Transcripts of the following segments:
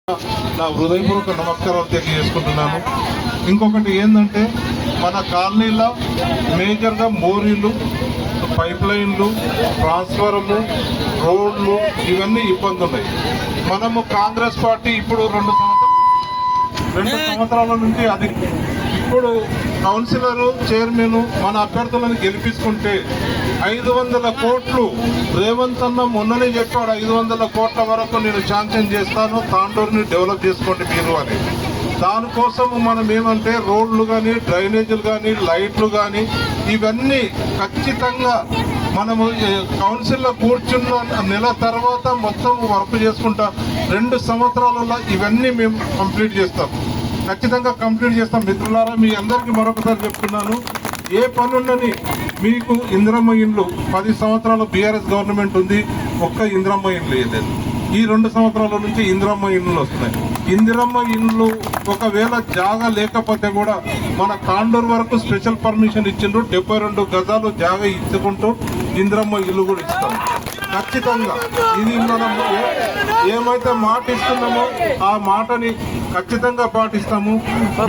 నా హృదయపూర్వక నమస్కారాలు తెలియజేసుకుంటున్నాను. ఇంకొకటి ఏంటంటే మన కాలనీలో మేజర్గా మోరీలు, పైప్ లైన్లు, ట్రాన్స్ఫార్మర్లు, రోడ్లు ఇవన్నీ ఇబ్బంది ఉన్నాయి. మనము కాంగ్రెస్ పార్టీ ఇప్పుడు రెండు సంవత్సరాల నుంచి అది ఇప్పుడు కౌన్సిలరు, చైర్మన్ మన అభ్యర్థులను గెలిపించుకుంటే 500 కోట్లు రేవంత్ అన్న మొన్ననే చెప్పాడు, 500 కోట్ల వరకు నేను శాంక్షన్ చేస్తాను, తాండూరుని డెవలప్ చేసుకోండి మీరు అని. దానికోసం మనం ఏమంటే రోడ్లు కానీ, డ్రైనేజీలు కానీ, లైట్లు కానీ ఇవన్నీ ఖచ్చితంగా మనము కౌన్సిల్లో కూర్చున్న నెల తర్వాత మొత్తం వర్క్ చేసుకుంటా 2 సంవత్సరాలలో ఇవన్నీ మేము కంప్లీట్ చేస్తాం, ఖచ్చితంగా కంప్లీట్ చేస్తాం. మిత్రులారా, మీ అందరికీ మరొకసారి చెప్తున్నాను, ఏ పనులని మీకు ఇందిరమ్మ ఇండ్లు 10 సంవత్సరాల బీఆర్ఎస్ గవర్నమెంట్ ఉంది, ఒక్క ఇందిరమ్మ ఇండ్లు లేదు. ఈ 2 సంవత్సరాల నుంచి ఇందిరమ్మ ఇండ్లు వస్తున్నాయి. ఇందిరమ్మ ఇండ్లు ఒకవేళ జాగా లేకపోతే కూడా మన తాండూరు వరకు స్పెషల్ పర్మిషన్ ఇచ్చిండ్రు, 72 గజాలు జాగా ఇచ్చుకుంటూ ఇందిరమ్మ ఇల్లు కూడా ఇస్తాం ఖచ్చితంగా. ఇది మనం ఏమైతే మాట ఇస్తున్నామో ఆ మాటని ఖచ్చితంగా పాటిస్తాము.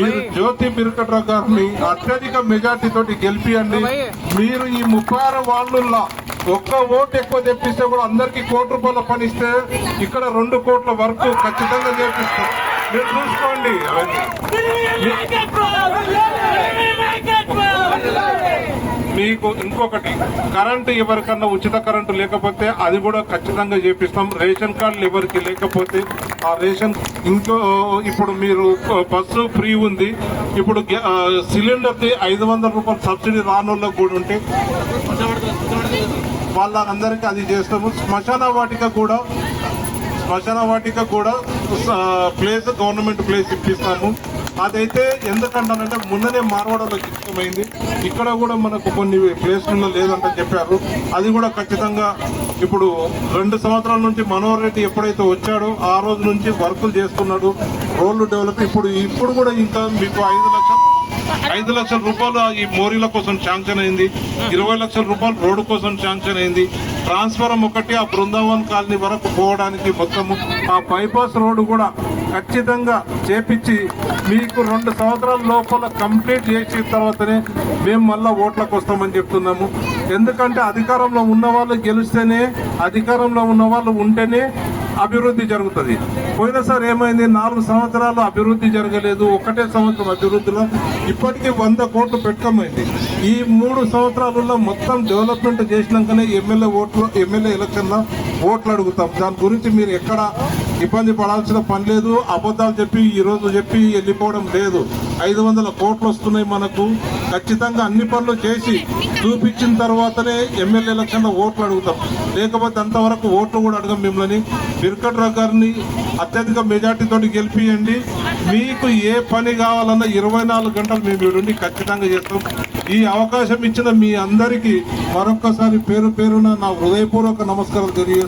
మీరు జ్యోతి బిర్కట్రావు గారిని అత్యధిక మెజార్టీ తోటి గెలిపియండి. మీరు ఈ 36 వార్డుల్లో ఒక్క ఓటు ఎక్కువ తెప్పిస్తే కూడా అందరికి ₹1 కోటి పని ఇస్తే ఇక్కడ 2 కోట్ల వరకు ఖచ్చితంగా చేపిస్తాం. మీరు చూసుకోండి. మీకు ఇంకొకటి, కరెంటు ఎవరికన్నా ఉచిత కరెంటు లేకపోతే అది కూడా ఖచ్చితంగా చేపిస్తాం. రేషన్ కార్డులు ఎవరికి లేకపోతే ఆ రేషన్ ఇప్పుడు మీరు బస్సు ఫ్రీ ఉంది, ఇప్పుడు సిలిండర్ది ₹500 సబ్సిడీ రానోళ్ళకు కూడా ఉంటే వాళ్ళందరికీ అది చేస్తాము. శ్మశాన వాటిక కూడా ప్లేస్ గవర్నమెంట్ ప్లేస్ ఇప్పిస్తాము. అదైతే ఎందుకంటానంటే మొన్ననే మార్వాడలోకి ఇష్టమైంది, ఇక్కడ కూడా మనకు కొన్ని ప్లేస్లలో లేదంట చెప్పారు. అది కూడా ఖచ్చితంగా ఇప్పుడు 2 సంవత్సరాల నుంచి మనోహర్ రెడ్డి ఎప్పుడైతే వచ్చాడో ఆ రోజు నుంచి వర్కులు చేస్తున్నాడు, రోడ్లు డెవలప్. ఇప్పుడు కూడా ఇంకా మీకు 5 లక్షల రూపాయలు ఈ మోరీల కోసం శాంక్షన్ అయింది, 20 లక్షల రూపాయలు రోడ్డు కోసం శాంక్షన్ అయింది. ట్రాన్స్ఫారం ఒకటి ఆ బృందావన్ కాలనీ వరకు పోవడానికి మొత్తము ఆ బైపాస్ రోడ్డు కూడా ఖచ్చితంగా చేపించి మీకు 2 సంవత్సరాల లోపల కంప్లీట్ చేసిన తర్వాతనే మేము మళ్ళా ఓట్లకు వస్తామని చెప్తున్నాము. ఎందుకంటే అధికారంలో ఉన్న వాళ్ళు గెలిస్తేనే, అధికారంలో ఉన్న వాళ్ళు ఉంటేనే అభివృద్ధి జరుగుతుంది. పోయినసారి ఏమైంది, 4 సంవత్సరాలు అభివృద్ధి జరగలేదు, ఒకటే సంవత్సరం అభివృద్ధిలో ఇప్పటికీ 100 కోట్లు పెట్టకమైంది. ఈ 3 సంవత్సరాలలో మొత్తం డెవలప్మెంట్ చేసినాకనే ఎమ్మెల్యే ఎలక్షన్లో ఓట్లు అడుగుతాం. దాని గురించి మీరు ఎక్కడ ఇబ్బంది పడాల్సిన పని లేదు. అబద్ధాలు చెప్పి ఈరోజు చెప్పి వెళ్ళిపోవడం లేదు. 500 కోట్లు వస్తున్నాయి మనకు. ఖచ్చితంగా అన్ని పనులు చేసి చూపించిన తర్వాతనే ఎమ్మెల్యే ఎలక్షన్లో ఓట్లు అడుగుతాం, లేకపోతే అంతవరకు ఓట్లు కూడా అడగం. మిమ్మల్ని బిర్కట్రావు గారిని అత్యధిక మెజార్టీతో గెలిపియండి. మీకు ఏ పని కావాలన్నా 24 గంటలు మేము ఇవ్వండి, ఖచ్చితంగా చేస్తాం. ఈ అవకాశం ఇచ్చిన మీ అందరికీ మరొక్కసారి పేరు పేరున నా హృదయపూర్వక నమస్కారాలు తెలియజేస్తాను.